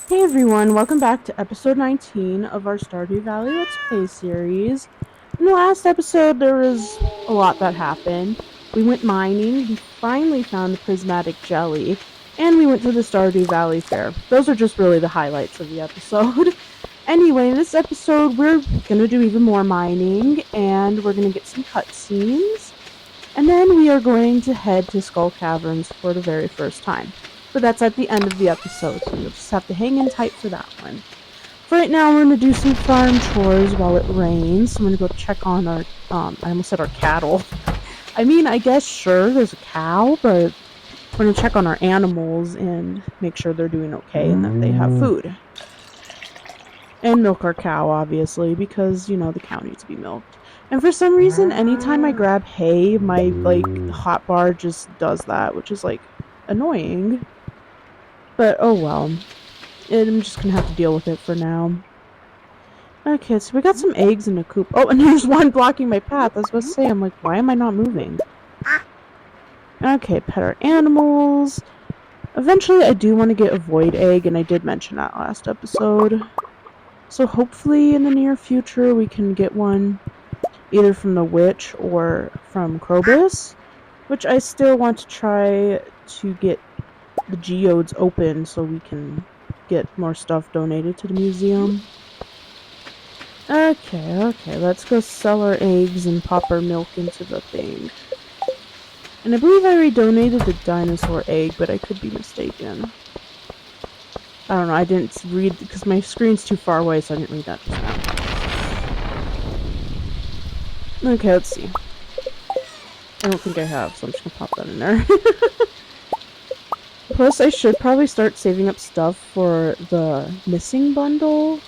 Hey everyone, welcome back to episode 19 of our Stardew Valley Let's Play series. In the last episode, there was a lot that happened. We went mining, we finally found the prismatic jelly, and we went to the Stardew Valley Fair. Those are just really the highlights of the episode. Anyway, in this episode, we're gonna do even more mining, and we're gonna get some cutscenes, and then we are going to head to Skull Caverns for the very first time. But that's at the end of the episode, so you'll just have to hang in tight for that one. For right now, we're going to do some farm chores while it rains. I'm going to go check on our, I almost said our cattle. I mean, I guess, sure, there's a cow, but we're going to check on our animals and make sure they're doing okay and that they have food. And milk our cow, obviously, because, the cow needs to be milked. And for some reason, anytime I grab hay, my, hotbar just does that, which is, annoying. But, oh well. I'm just gonna have to deal with it for now. Okay, so we got some eggs in a coop. Oh, and there's one blocking my path. I was about to say, I'm like, why am I not moving? Okay, pet our animals. Eventually, I do want to get a void egg, and I did mention that last episode. So hopefully, in the near future, we can get one either from the witch or from Krobus, which I still want to try to get the geodes open so we can get more stuff donated to the museum. Okay, let's go sell our eggs and pop our milk into the thing. And I believe I already donated the dinosaur egg, but I could be mistaken. I don't know, I didn't read, because my screen's too far away, so I didn't read that just now. Okay, let's see. I don't think I have, so I'm just gonna pop that in there. Plus, I should probably start saving up stuff for the missing bundle,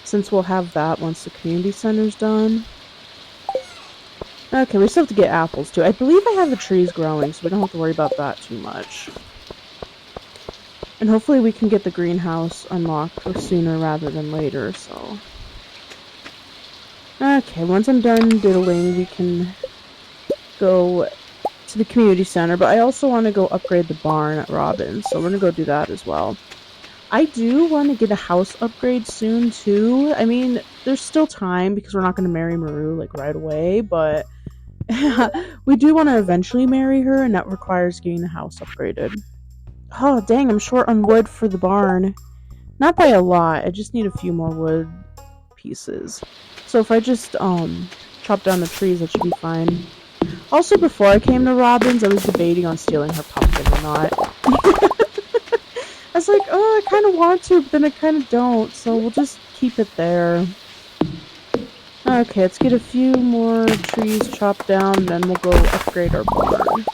since we'll have that once the community center's done. Okay, we still have to get apples, too. I believe I have the trees growing, so we don't have to worry about that too much. And hopefully we can get the greenhouse unlocked sooner rather than later, so... Okay, once I'm done diddling, we can go to the community center, but I also want to go upgrade the barn at Robin's, so we're gonna go do that as well. I do want to get a house upgrade soon too. I mean, there's still time because we're not going to marry Maru right away, but we do want to eventually marry her, and that requires getting the house upgraded. Oh dang, I'm short on wood for the barn. Not by a lot, I just need a few more wood pieces. So if I just chop down the trees, that should be fine. Also, before I came to Robin's, I was debating on stealing her pumpkin or not. I was like, oh, I kind of want to, but then I kind of don't, so we'll just keep it there. Okay, let's get a few more trees chopped down, and then we'll go upgrade our barn.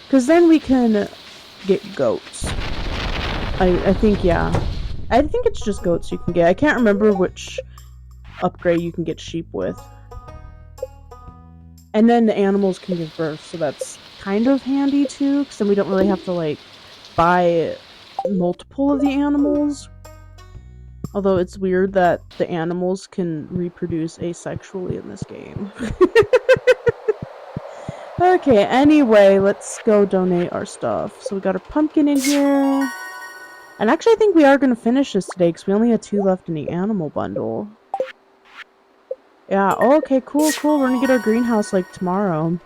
Because then we can get goats. I think, yeah. I think it's just goats you can get. I can't remember which upgrade you can get sheep with. And then the animals can give birth, so that's kind of handy too, because then we don't really have to, buy multiple of the animals. Although it's weird that the animals can reproduce asexually in this game. Okay, anyway, let's go donate our stuff. So we got our pumpkin in here. And actually I think we are going to finish this today because we only had 2 left in the animal bundle. Yeah, oh, okay, cool. We're going to get our greenhouse tomorrow.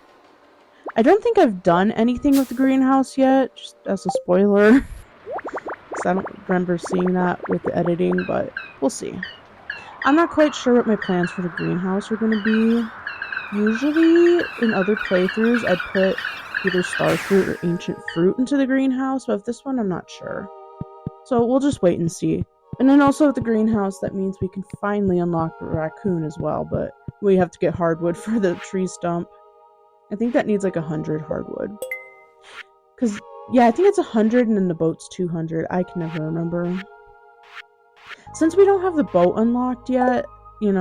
I don't think I've done anything with the greenhouse yet, just as a spoiler. Because I don't remember seeing that with the editing, but we'll see. I'm not quite sure what my plans for the greenhouse are going to be. Usually, in other playthroughs, I'd put either starfruit or ancient fruit into the greenhouse, but with this one, I'm not sure. So we'll just wait and see. And then also with the greenhouse, that means we can finally unlock the raccoon as well, but we have to get hardwood for the tree stump. I think that needs 100 hardwood. Because, yeah, I think it's 100 and then the boat's 200. I can never remember. Since we don't have the boat unlocked yet, we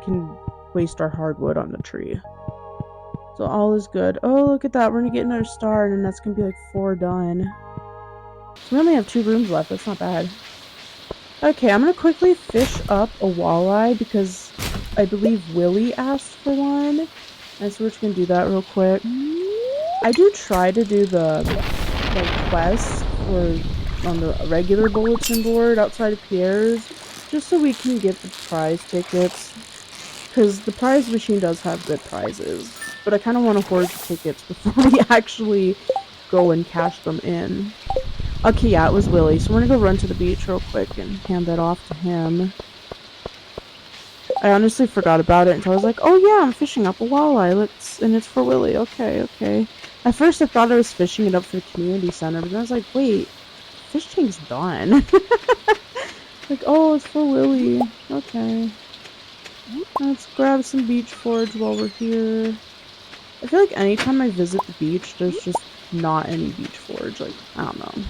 can waste our hardwood on the tree. So all is good. Oh, look at that. We're going to get another star, and then that's going to be 4 done. So we only have 2 rooms left. That's not bad. Okay, I'm going to quickly fish up a walleye because I believe Willie asked for one. And so we're just going to do that real quick. I do try to do the quests for on the regular bulletin board outside of Pierre's, just so we can get the prize tickets. Because the prize machine does have good prizes, but I kind of want to hoard the tickets before we actually go and cash them in. Okay, yeah, it was Willie, so we're gonna go run to the beach real quick and hand that off to him. I honestly forgot about it until I was like, oh yeah, I'm fishing up a walleye, and it's for Willie. Okay. At first I thought I was fishing it up for the community center, but then I was like, wait, fish tank's done. Like, oh, it's for Willie. Okay. Let's grab some beach forage while we're here. I feel like anytime I visit the beach, there's just not any beach forage. Like, I don't know.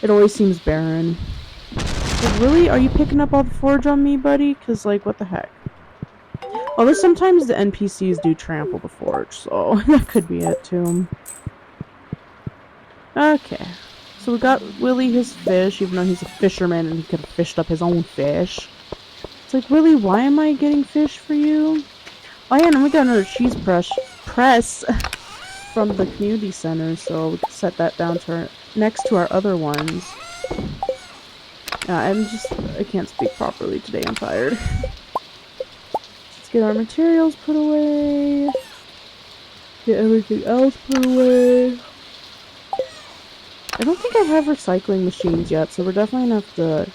It always seems barren. Like, really? Are you picking up all the forage on me, buddy? Because, like, what the heck? Although sometimes the NPCs do trample the forage, so that could be it, too. Okay. So we got Willie his fish, even though he's a fisherman and he could have fished up his own fish. It's like, Willie, why am I getting fish for you? Oh yeah, and we got another cheese press from the community center, so we can set that down to next to our other ones. I can't speak properly today, I'm tired. Let's get our materials put away. Get everything else put away. I don't think I have recycling machines yet, so we're definitely gonna have to...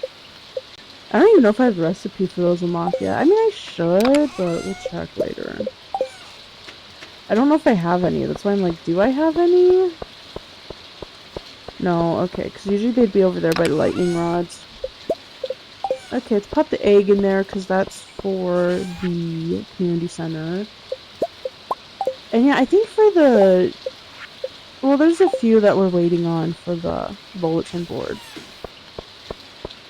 I don't even know if I have a recipe for those unlocked yet. I mean, I should, but we'll check later. I don't know if I have any. That's why I'm like, do I have any? No, okay, because usually they'd be over there by the lightning rods. Okay, let's pop the egg in there, because that's for the community center. And yeah, I think for the... Well, there's a few that we're waiting on for the bulletin board.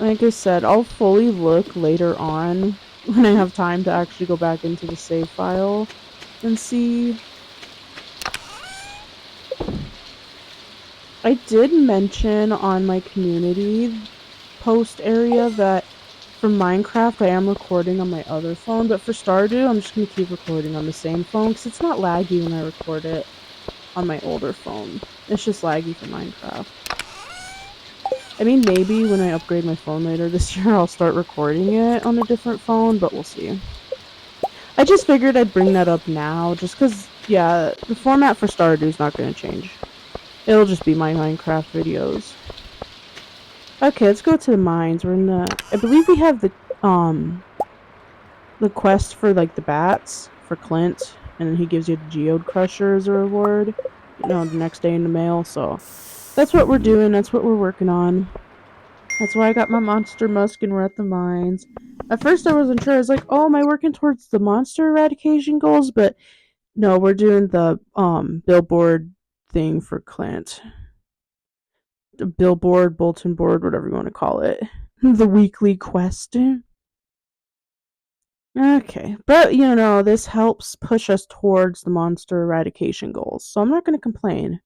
Like I said, I'll fully look later on when I have time to actually go back into the save file and see. I did mention on my community post area that for Minecraft I am recording on my other phone, but for Stardew I'm just going to keep recording on the same phone because it's not laggy when I record it on my older phone. It's just laggy for Minecraft. I mean, maybe when I upgrade my phone later this year, I'll start recording it on a different phone, but we'll see. I just figured I'd bring that up now, just because, yeah, the format for Stardew is not going to change. It'll just be my Minecraft videos. Okay, let's go to the mines. We're in the... I believe we have the quest for, like, the bats for Clint, and then he gives you the geode crusher as a reward, you know, the next day in the mail, so... That's what we're doing, that's what we're working on. That's why I got my monster musk and we're at the mines. At first I wasn't sure, I was like, oh, am I working towards the monster eradication goals? But no, we're doing the billboard thing for Clint. The billboard, bulletin board, whatever you want to call it. The weekly quest. Okay, but you know, this helps push us towards the monster eradication goals, so I'm not going to complain.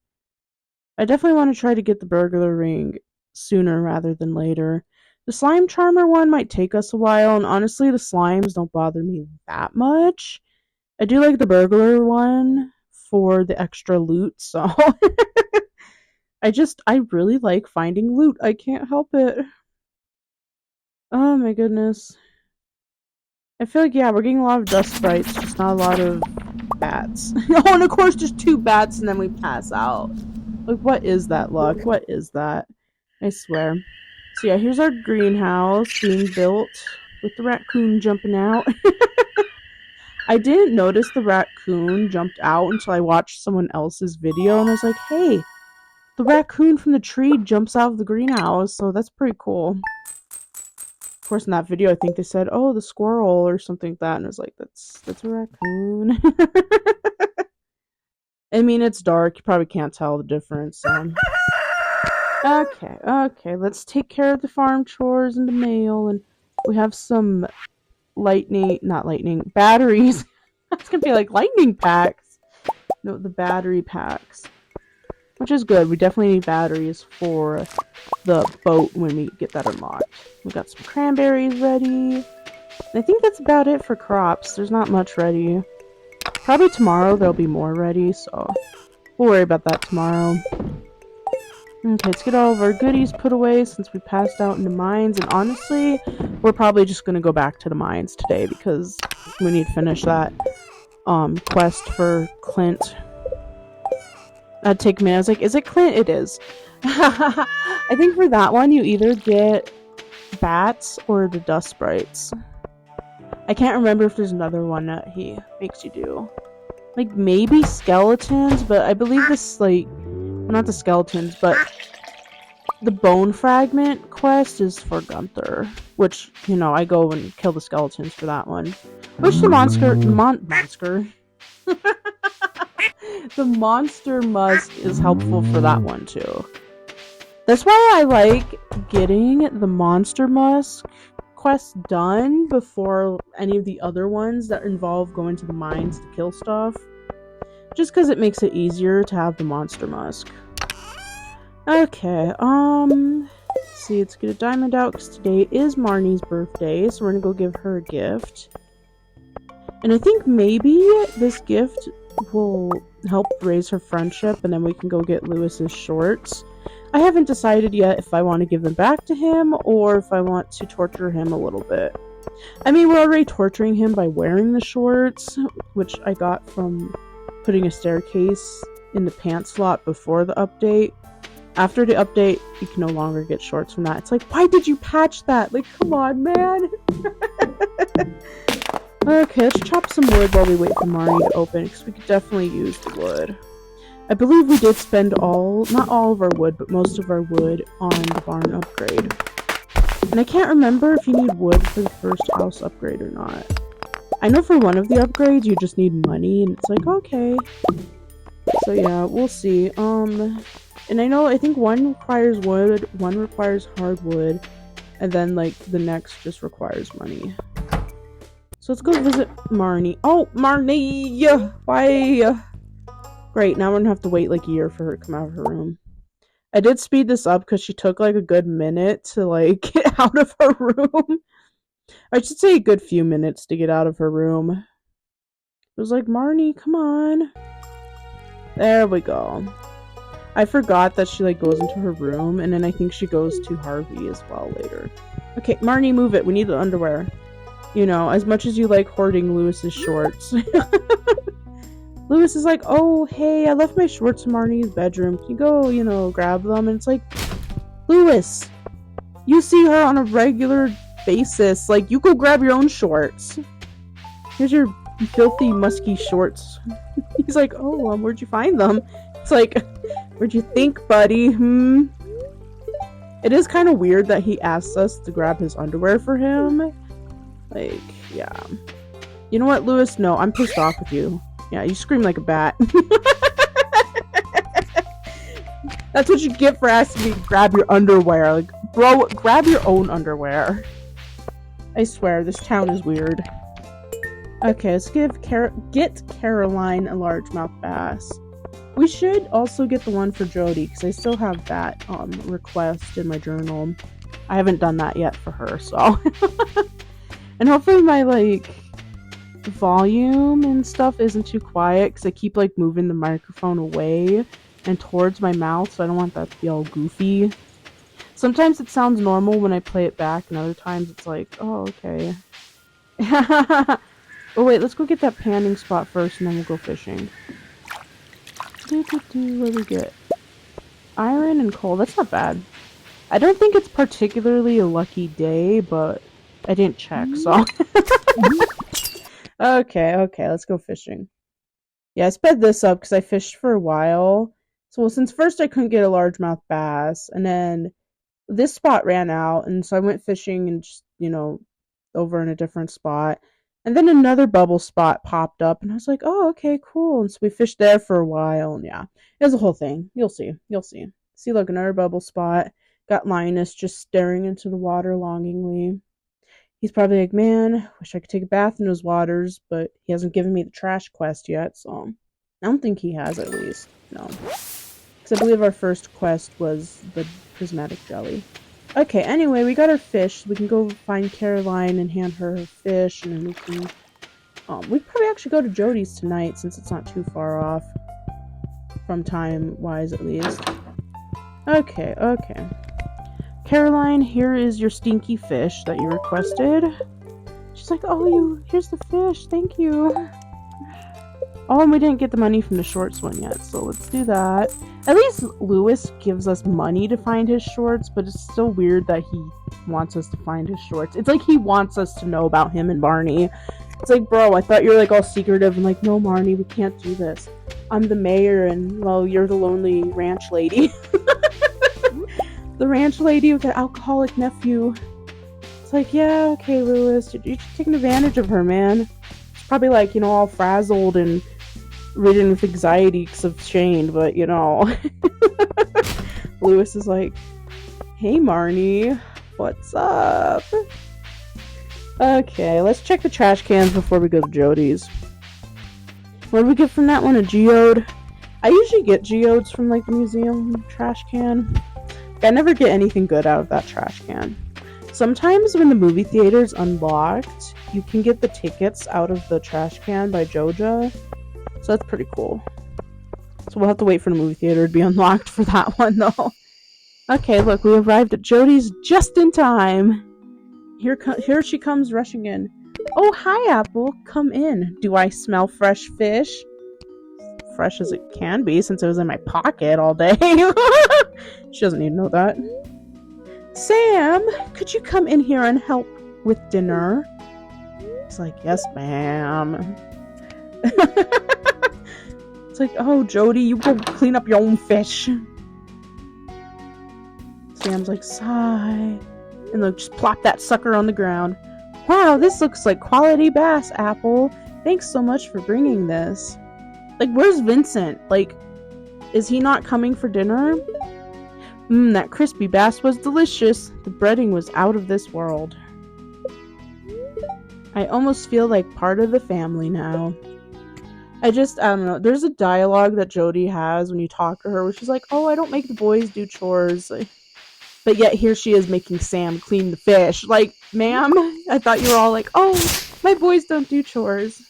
I definitely want to try to get the burglar ring sooner rather than later. The slime charmer one might take us a while, and honestly, the slimes don't bother me that much. I do like the burglar one for the extra loot, so... I really like finding loot. I can't help it. Oh my goodness. I feel like, yeah, we're getting a lot of dust sprites, just not a lot of bats. Oh, and of course, just 2 bats, and then we pass out. Like, what is that luck? What is that? I swear. So yeah, here's our greenhouse being built with the raccoon jumping out. I didn't notice the raccoon jumped out until I watched someone else's video, and I was like, hey, the raccoon from the tree jumps out of the greenhouse, so that's pretty cool. Of course, in that video, I think they said, oh, the squirrel or something like that, and I was like, that's a raccoon. I mean, it's dark. You probably can't tell the difference. Okay. Let's take care of the farm chores and the mail. And we have some batteries. That's going to be like lightning packs. No, the battery packs. Which is good. We definitely need batteries for the boat when we get that unlocked. We got some cranberries ready. And I think that's about it for crops. There's not much ready. Probably tomorrow there'll be more ready, so we'll worry about that tomorrow. Okay, let's get all of our goodies put away since we passed out in the mines. And honestly, we're probably just gonna go back to the mines today because we need to finish that quest for Clint. That'd take me. I was like, is it Clint? It is. I think for that one, you either get bats or the dust sprites. I can't remember if there's another one that he makes you do. Like, maybe skeletons, but I believe this, like, well, not the skeletons, but the bone fragment quest is for Gunther. Which, you know, I go and kill the skeletons for that one. Which the monster... the monster musk is helpful for that one, too. That's why I like getting the monster musk quest done before any of the other ones that involve going to the mines to kill stuff. Just because it makes it easier to have the monster musk. Okay, let's see, let's get a diamond out because today is Marnie's birthday, so we're gonna go give her a gift. And I think maybe this gift will help raise her friendship, and then we can go get Lewis's shorts. I haven't decided yet if I want to give them back to him or if I want to torture him a little bit. I mean, we're already torturing him by wearing the shorts, which I got from putting a staircase in the pants slot before the update. After the update, you can no longer get shorts from that. It's like, why did you patch that? Like, come on, man. Okay, let's chop some wood while we wait for Marnie to open, because we could definitely use the wood. I believe we did spend not all of our wood, but most of our wood on the barn upgrade. And I can't remember if you need wood for the first house upgrade or not. I know for one of the upgrades, you just need money, and it's like, okay. So yeah, we'll see. And I think one requires wood, one requires hardwood, and then, like, the next just requires money. So let's go visit Marnie. Oh, Marnie! Why? Great, now we're gonna have to wait like a year for her to come out of her room. I did speed this up because she took like a good minute to like get out of her room. I should say a good few minutes to get out of her room. It was like, Marnie, come on. There we go. I forgot that she like goes into her room, and then I think she goes to Harvey as well later. Okay, Marnie, move it. We need the underwear. You know, as much as you like hoarding Lewis's shorts. Lewis is like, oh, hey, I left my shorts in Marnie's bedroom. Can you go, you know, grab them? And it's like, Lewis, you see her on a regular basis. Like, you go grab your own shorts. Here's your filthy, musky shorts. He's like, oh, where'd you find them? It's like, where'd you think, buddy? It is kind of weird that he asks us to grab his underwear for him. Like, yeah. You know what, Lewis? No, I'm pissed off with you. Yeah, you scream like a bat. That's what you get for asking me to grab your underwear. Like, bro, grab your own underwear. I swear, this town is weird. Okay, let's get Caroline a largemouth bass. We should also get the one for Jodi, because I still have that request in my journal. I haven't done that yet for her, so. And hopefully my, like, volume and stuff isn't too quiet, because I keep, like, moving the microphone away and towards my mouth, so I don't want that to be all goofy. Sometimes it sounds normal when I play it back, and other times it's like, oh, okay. Oh, wait, let's go get that panning spot first, and then we'll go fishing. What do we get? Iron and coal. That's not bad. I don't think it's particularly a lucky day, but I didn't check, so. Okay, let's go fishing. Yeah, I sped this up because I fished for a while. So, well, since first I couldn't get a largemouth bass, and then this spot ran out, and so I went fishing and just, you know, over in a different spot. And then another bubble spot popped up, and I was like, oh, okay, cool. And so we fished there for a while, and yeah, it was a whole thing. You'll see. See, look, another bubble spot. Got Linus just staring into the water longingly. He's probably like, man, wish I could take a bath in those waters, but he hasn't given me the trash quest yet, so I don't think he has, at least. No. Because I believe our first quest was the prismatic jelly. Okay, anyway, we got our fish. We can go find Caroline and hand her fish, and then we can... we could probably actually go to Jodi's tonight, since it's not too far off. From time-wise, at least. Okay, okay. Caroline, here is your stinky fish that you requested. She's like, oh, here's the fish, thank you. Oh, and we didn't get the money from the shorts one yet, so let's do that. At least Lewis gives us money to find his shorts, but it's so weird that he wants us to find his shorts. It's like he wants us to know about him and Barney. It's like, bro, I thought you were like all secretive and like, no, Barney, we can't do this. I'm the mayor and, well, you're the lonely ranch lady. The ranch lady with the alcoholic nephew. It's like, yeah, okay, Lewis, you're just taking advantage of her, man. She's probably like, you know, all frazzled and ridden with anxiety because of Shane, but you know. Lewis is like, hey, Marnie, what's up? Okay, let's check the trash cans before we go to Jodi's. What did we get from that one? A geode? I usually get geodes from like the museum trash can. I never get anything good out of that trash can. Sometimes when the movie theater is unlocked, you can get the tickets out of the trash can by Joja. So that's pretty cool. So we'll have to wait for the movie theater to be unlocked for that one though. Okay, look, we arrived at Jodi's just in time. Here she comes rushing in. Oh, hi, Apple. Come in. Do I smell fresh fish? Fresh as it can be since it was in my pocket all day. She doesn't need to know that. Sam, could you come in here and help with dinner? It's like, yes, ma'am. It's like, oh, Jodi, you go clean up your own fish. Sam's like, sigh. And look, just plop that sucker on the ground. Wow, this looks like quality bass, Apple. Thanks so much for bringing this. Like, where's Vincent? Like, is he not coming for dinner? That crispy bass was delicious. The breading was out of this world. I almost feel like part of the family now. I don't know. There's a dialogue that Jodi has when you talk to her where she's like, oh, I don't make the boys do chores. But yet here she is making Sam clean the fish. Like, ma'am, I thought you were all like, oh, my boys don't do chores.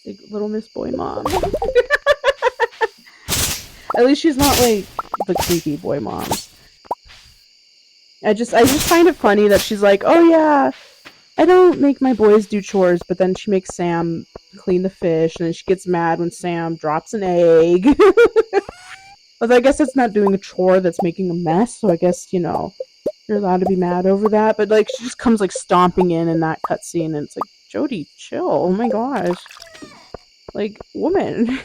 Like, little Miss Boy Mom. At least she's not like the creepy boy moms. I just find it funny that she's like, oh yeah, I don't make my boys do chores, but then she makes Sam clean the fish, and then she gets mad when Sam drops an egg. Although I guess it's not doing a chore, that's making a mess, so I guess, you know, you're allowed to be mad over that. But like, she just comes like stomping in that cutscene, and it's like, Jodi, chill, oh my gosh. Like, woman.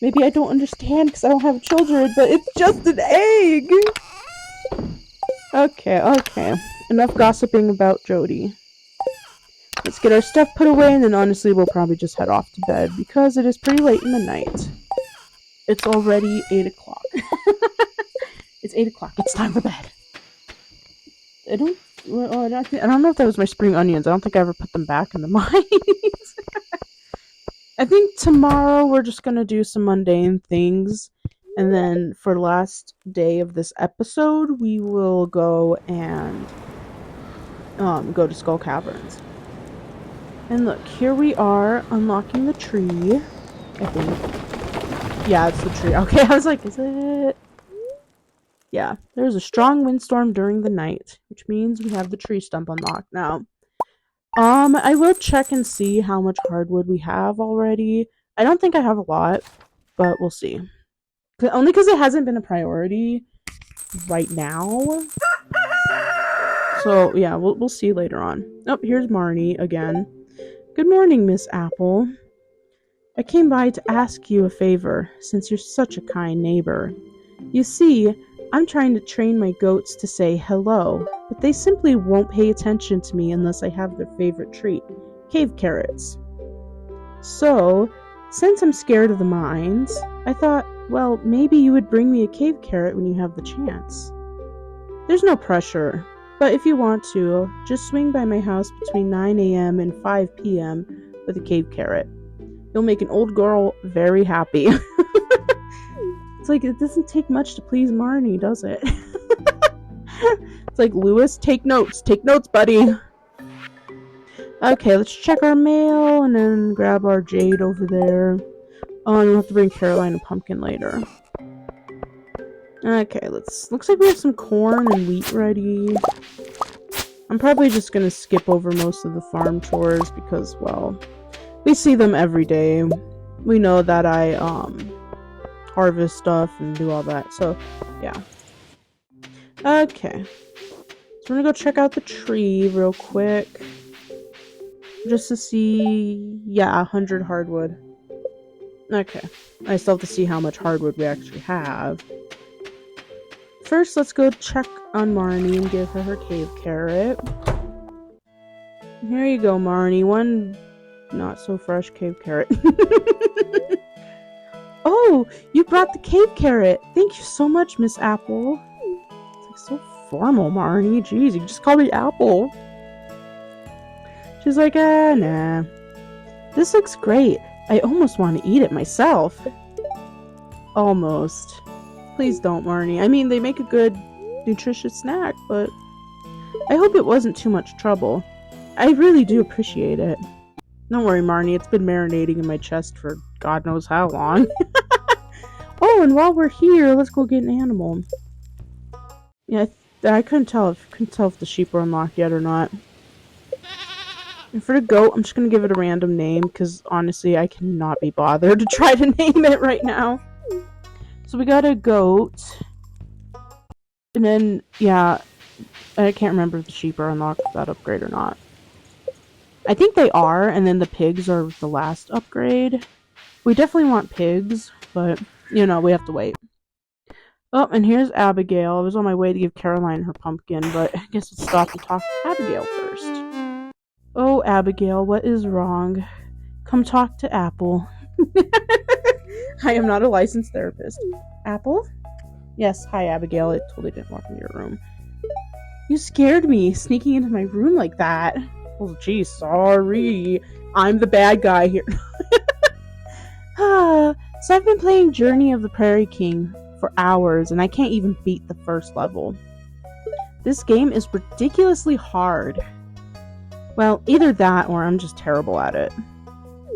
Maybe I don't understand because I don't have children, but it's just an egg! Okay. Enough gossiping about Jodi. Let's get our stuff put away, and then honestly we'll probably just head off to bed because it is pretty late in the night. It's already 8 o'clock. It's 8 o'clock. It's time for bed. I don't know if that was my spring onions. I don't think I ever put them back in the mines. I think tomorrow we're just gonna do some mundane things, and then for the last day of this episode, we will go and go to Skull Caverns. And look, here we are unlocking the tree. I think. Yeah, it's the tree. Okay, I was like, is it? Yeah, there's a strong windstorm during the night, which means we have the tree stump unlocked now. I will check and see how much hardwood we have already. I don't think I have a lot, but we'll see. Only because it hasn't been a priority right now. So, yeah, we'll see later on. Oh, here's Marnie again. Good morning, Miss Apple. I came by to ask you a favor, since you're such a kind neighbor. You see, I'm trying to train my goats to say hello, but they simply won't pay attention to me unless I have their favorite treat, cave carrots. So, since I'm scared of the mines, I thought, well, maybe you would bring me a cave carrot when you have the chance. There's no pressure, but if you want to, just swing by my house between 9 a.m. and 5 p.m. with a cave carrot. You'll make an old girl very happy. It's like, it doesn't take much to please Marnie, does it? It's like, Lewis, take notes, buddy. Okay, let's check our mail and then grab our jade over there. Oh, and we'll have to bring Caroline a pumpkin later. Okay, looks like we have some corn and wheat ready. I'm probably just gonna skip over most of the farm chores because, well, we see them every day. We know that I, harvest stuff and do all that, so, yeah. Okay. So we're gonna go check out the tree real quick. Just to see... yeah, 100 hardwood. Okay. I still have to see how much hardwood we actually have. First, let's go check on Marnie and give her her cave carrot. Here you go, Marnie. One not-so-fresh cave carrot. Oh, you brought the cave carrot. Thank you so much, Miss Apple. It's like so formal, Marnie. Jeez, you just call me Apple. She's like, nah. This looks great. I almost want to eat it myself. Almost. Please don't, Marnie. I mean, they make a good, nutritious snack, but I hope it wasn't too much trouble. I really do appreciate it. Don't worry, Marnie. It's been marinating in my chest for God knows how long. Oh, and while we're here, let's go get an animal. Yeah, I couldn't tell if the sheep were unlocked yet or not. And for the goat, I'm just gonna give it a random name because honestly, I cannot be bothered to try to name it right now. So we got a goat, and then yeah, I can't remember if the sheep are unlocked with that upgrade or not. I think they are, and then the pigs are the last upgrade. We definitely want pigs, but you know, we have to wait. Oh, and here's Abigail. I was on my way to give Caroline her pumpkin, but I guess let's stop and talk to Abigail first. Oh, Abigail, what is wrong? Come talk to Apple. I am not a licensed therapist. Apple? Yes, hi, Abigail. I totally didn't walk into your room. You scared me, sneaking into my room like that. Oh, geez, sorry. I'm the bad guy here. So I've been playing Journey of the Prairie King for hours, and I can't even beat the first level. This game is ridiculously hard. Well, either that or I'm just terrible at it.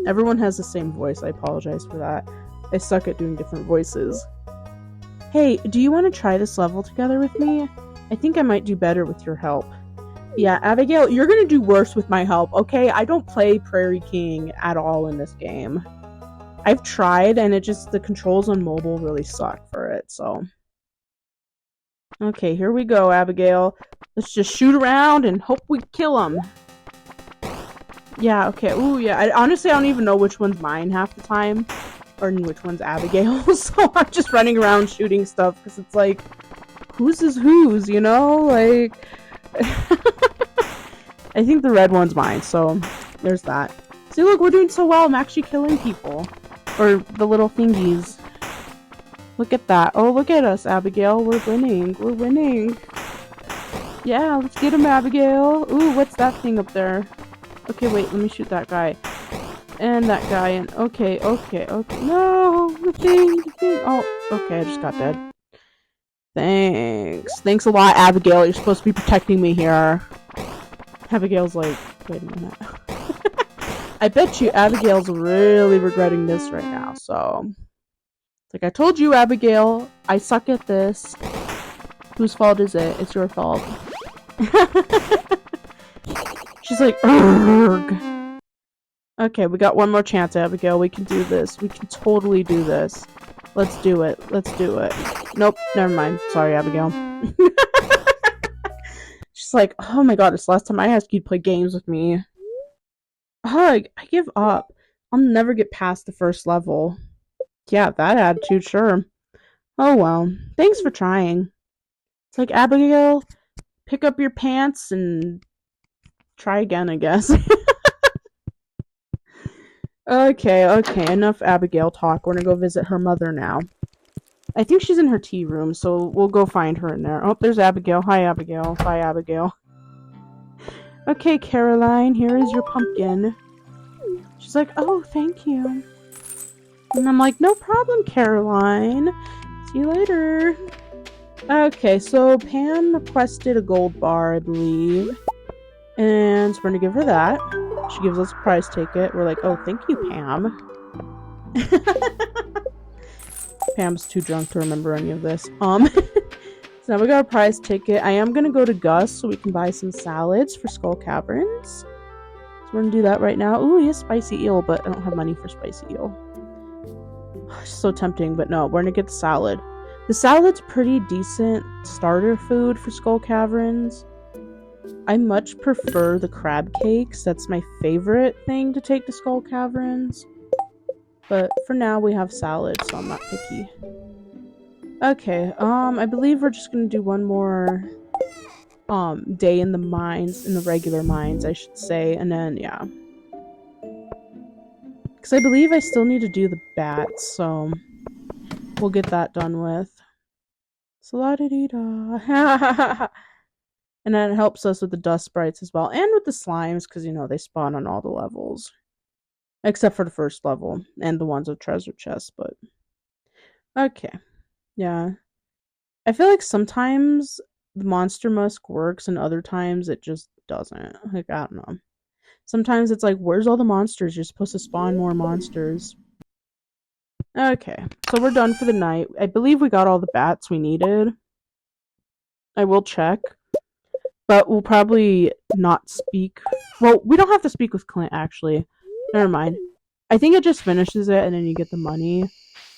Everyone has the same voice. I apologize for that. I suck at doing different voices. Hey, do you want to try this level together with me? I think I might do better with your help. Yeah, Abigail, you're gonna do worse with my help, okay? I don't play Prairie King at all in this game. I've tried, and the controls on mobile really suck for it, so... Okay, here we go, Abigail. Let's just shoot around and hope we kill them. Yeah, okay. Ooh, yeah. Honestly, I don't even know which one's mine half the time. Or which one's Abigail's. So I'm just running around shooting stuff, because it's like... whose is whose, you know? Like... I think the red one's mine, so... there's that. See, look, we're doing so well. I'm actually killing people. Or the little thingies. Look at that. Oh, look at us, Abigail. We're winning. We're winning. Yeah, let's get him, Abigail. Ooh, what's that thing up there? Okay, wait. Let me shoot that guy. And that guy. And okay. No! The thing. Oh, okay. I just got dead. Thanks. Thanks a lot, Abigail. You're supposed to be protecting me here. Abigail's like, wait a minute. I bet you Abigail's really regretting this right now, so... Like I told you, Abigail, I suck at this. Whose fault is it? It's your fault. She's like, urgh. Okay, we got one more chance, Abigail. We can do this. We can totally do this. Let's do it. Let's do it. Nope, never mind. Sorry, Abigail. She's like, oh my god, it's the last time I asked you to play games with me. I give up. I'll never get past the first level. Yeah, that attitude, sure. Oh well. Thanks for trying. It's like, Abigail, pick up your pants and try again, I guess. Okay, enough Abigail talk. We're gonna go visit her mother now. I think she's in her tea room, so we'll go find her in there. Oh, there's Abigail. Hi, Abigail. Bye, Abigail. Okay, Caroline, here is your pumpkin. She's like, oh, thank you. And I'm like, no problem, Caroline. See you later. Okay, so Pam requested a gold bar, I believe. And so we're gonna give her that. She gives us a prize ticket. We're like, oh, thank you, Pam. Pam's too drunk to remember any of this. So now we got a prize ticket. I am gonna go to Gus so we can buy some salads for Skull Caverns. So we're gonna do that right now. Ooh, he has spicy eel, but I don't have money for spicy eel. So tempting, but no, we're gonna get the salad. The salad's pretty decent starter food for Skull Caverns. I much prefer the crab cakes. That's my favorite thing to take to Skull Caverns. But for now, we have salad, so I'm not picky. Okay, I believe we're just gonna do one more, day in the mines, in the regular mines, I should say, and then, yeah. Because I believe I still need to do the bats, so we'll get that done with. Sla-da-dee-da. And then it helps us with the dust sprites as well, and with the slimes, because, they spawn on all the levels. Except for the first level, and the ones with treasure chests, but... Okay. Yeah. I feel like sometimes the monster musk works, and other times it just doesn't. Like, I don't know. Sometimes it's like, where's all the monsters? You're supposed to spawn more monsters. Okay, so we're done for the night. I believe we got all the bats we needed. I will check. But we'll probably not speak. Well, we don't have to speak with Clint, actually. Never mind. I think it just finishes it and then you get the money.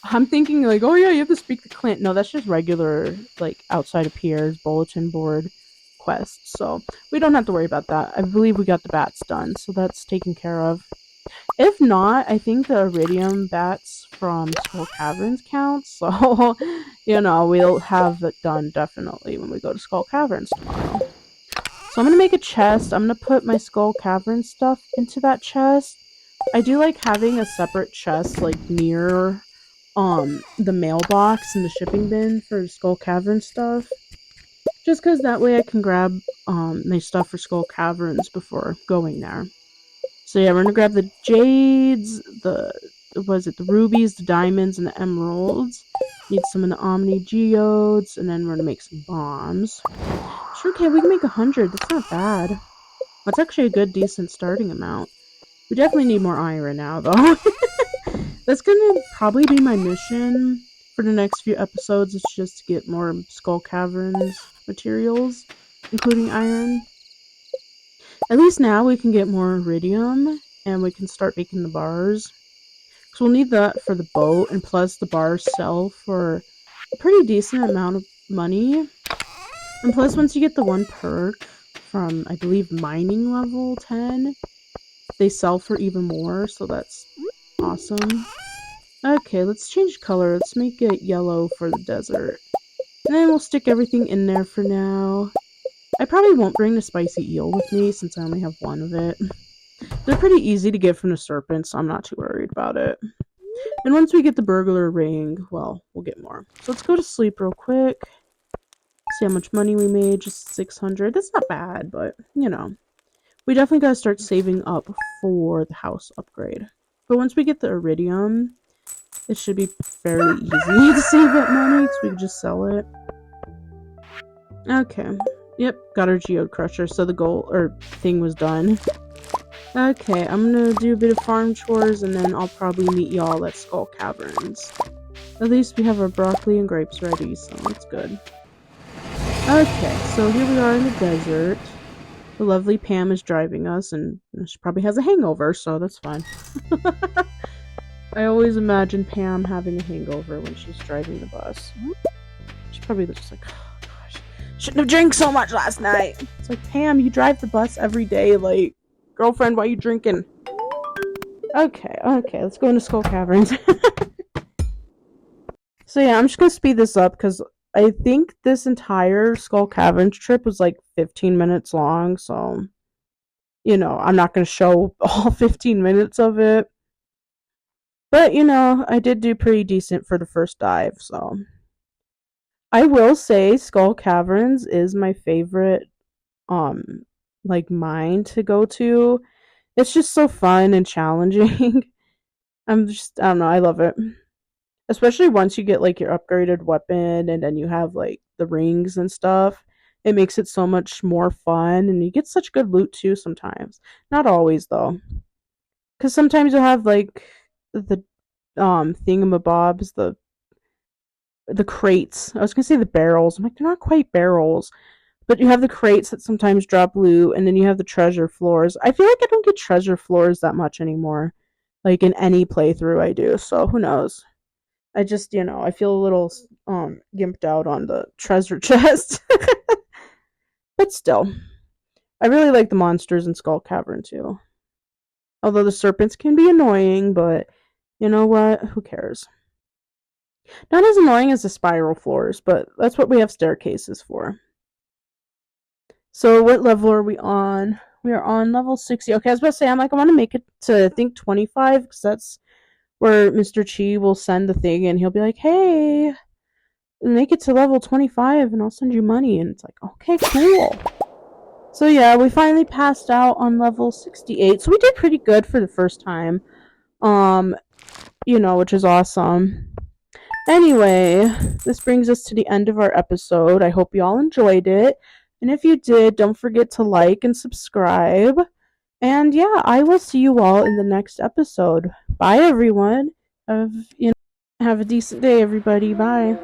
I'm thinking, like, oh yeah, you have to speak to Clint. No, that's just regular, like, outside of Pierre's bulletin board quests. So we don't have to worry about that. I believe we got the bats done, so that's taken care of. If not, I think the iridium bats from Skull Caverns counts. So, we'll have it done definitely when we go to Skull Caverns tomorrow. So I'm going to make a chest. I'm going to put my Skull Cavern stuff into that chest. I do like having a separate chest, like, near the mailbox and the shipping bin for Skull Cavern stuff. Just because that way I can grab my stuff for Skull Caverns before going there. So yeah, we're going to grab the jades, the rubies, the diamonds, and the emeralds. Need some of the Omni Geodes, and then we're going to make some bombs. Sure, okay, we can make 100. That's not bad. That's actually a good, decent starting amount. We definitely need more iron now, though. That's gonna probably be my mission for the next few episodes. It's just to get more Skull Caverns materials, including iron. At least now we can get more iridium, and we can start making the bars. Because we'll need that for the boat, and plus the bars sell for a pretty decent amount of money. And plus, once you get the one perk from, I believe, mining level 10, they sell for even more, so that's awesome. Okay, let's change color. Let's make it yellow for the desert. And then we'll stick everything in there for now. I probably won't bring the spicy eel with me since I only have one of it. They're pretty easy to get from the serpent, so I'm not too worried about it. And once we get the burglar ring, well, we'll get more. So let's go to sleep real quick. See how much money we made, just 600. That's not bad, but, we definitely gotta start saving up for the house upgrade. But once we get the iridium, it should be fairly easy to save up money, because we can just sell it. Okay. Yep, got our geode crusher, so the goal, or thing was done. Okay, I'm gonna do a bit of farm chores, and then I'll probably meet y'all at Skull Caverns. At least we have our broccoli and grapes ready, so that's good. Okay, so here we are in the desert. The lovely Pam is driving us, and she probably has a hangover, so that's fine. I always imagine Pam having a hangover when she's driving the bus. She's probably just like, oh gosh, shouldn't have drank so much last night. It's like, Pam, you drive the bus every day, like, girlfriend, why are you drinking? Okay, let's go into Skull Caverns. So yeah, I'm just gonna speed this up, because I think this entire Skull Caverns trip was like 15 minutes long, so, I'm not going to show all 15 minutes of it. But, I did do pretty decent for the first dive, so. I will say Skull Caverns is my favorite, mine to go to. It's just so fun and challenging. I don't know, I love it. Especially once you get, like, your upgraded weapon and then you have, like, the rings and stuff. It makes it so much more fun, and you get such good loot, too, sometimes. Not always, though. Because sometimes you'll have, like, the, thingamabobs, the the crates. I was gonna say the barrels. I'm like, they're not quite barrels. But you have the crates that sometimes drop loot, and then you have the treasure floors. I feel like I don't get treasure floors that much anymore, like in any playthrough I do. So who knows? I just, I feel a little gimped out on the treasure chest. But still, I really like the monsters in Skull Cavern too. Although the serpents can be annoying, but you know what? Who cares? Not as annoying as the spiral floors, but that's what we have staircases for. So what level are we on? We are on level 60. Okay, I was about to say, I'm like, I want to make it to, I think, 25, because that's where Mr. Chi will send the thing, and he'll be like, hey, make it to level 25, and I'll send you money. And it's like, okay, cool. So yeah, we finally passed out on level 68. So we did pretty good for the first time. Which is awesome. Anyway, this brings us to the end of our episode. I hope you all enjoyed it. And if you did, don't forget to like and subscribe. And yeah, I will see you all in the next episode. Bye everyone. Have a decent day, everybody. Bye.